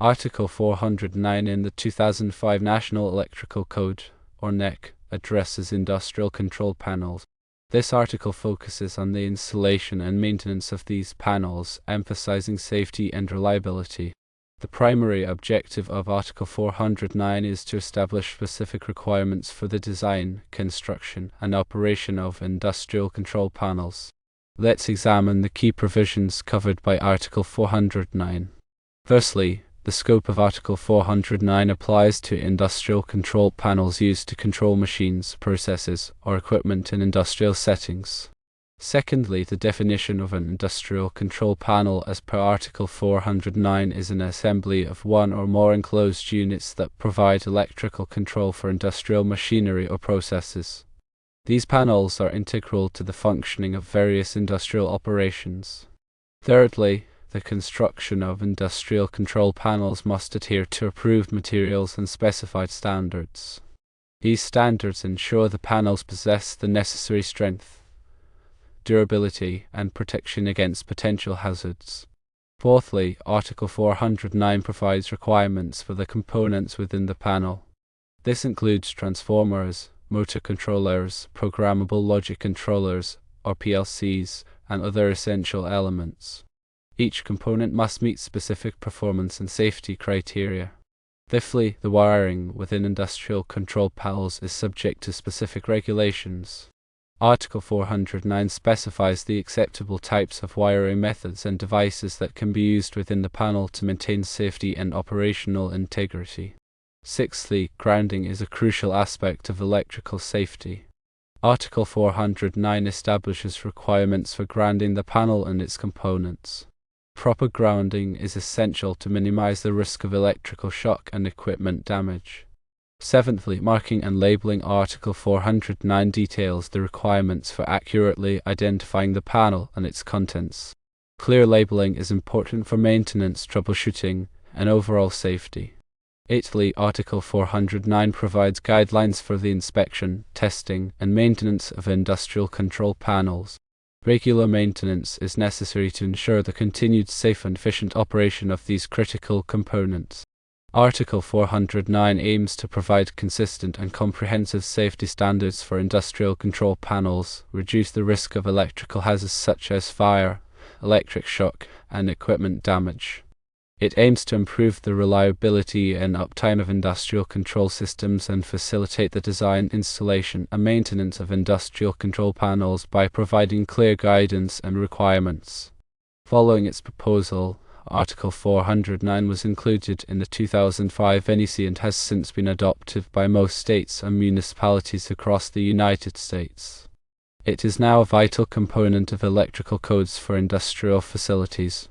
Article 409 in the 2005 National Electrical Code, or NEC, addresses industrial control panels. This article focuses on the installation and maintenance of these panels, emphasizing safety and reliability. The primary objective of Article 409 is to establish specific requirements for the design, construction, and operation of industrial control panels. Let's examine the key provisions covered by Article 409. Firstly, the scope of Article 409 applies to industrial control panels used to control machines, processes, or equipment in industrial settings. Secondly, the definition of an industrial control panel as per Article 409 is an assembly of one or more enclosed units that provide electrical control for industrial machinery or processes. These panels are integral to the functioning of various industrial operations. Thirdly, the construction of industrial control panels must adhere to approved materials and specified standards. These standards ensure the panels possess the necessary strength, durability, and protection against potential hazards. Fourthly, Article 409 provides requirements for the components within the panel. This includes transformers, motor controllers, programmable logic controllers, or PLCs, and other essential elements. Each component must meet specific performance and safety criteria. Fifthly, the wiring within industrial control panels is subject to specific regulations. Article 409 specifies the acceptable types of wiring methods and devices that can be used within the panel to maintain safety and operational integrity. Sixthly, grounding is a crucial aspect of electrical safety. Article 409 establishes requirements for grounding the panel and its components. Proper grounding is essential to minimize the risk of electrical shock and equipment damage. Seventhly, marking and labeling. Article 409 details the requirements for accurately identifying the panel and its contents. Clear labeling is important for maintenance, troubleshooting, and overall safety. Eighthly, Article 409 provides guidelines for the inspection, testing, and maintenance of industrial control panels. Regular maintenance is necessary to ensure the continued safe and efficient operation of these critical components. Article 409 aims to provide consistent and comprehensive safety standards for industrial control panels, reduce the risk of electrical hazards such as fire, electric shock, and equipment damage. It aims to improve the reliability and uptime of industrial control systems and facilitate the design, installation, and maintenance of industrial control panels by providing clear guidance and requirements. Following its proposal, Article 409 was included in the 2005 NEC and has since been adopted by most states and municipalities across the United States. It is now a vital component of electrical codes for industrial facilities.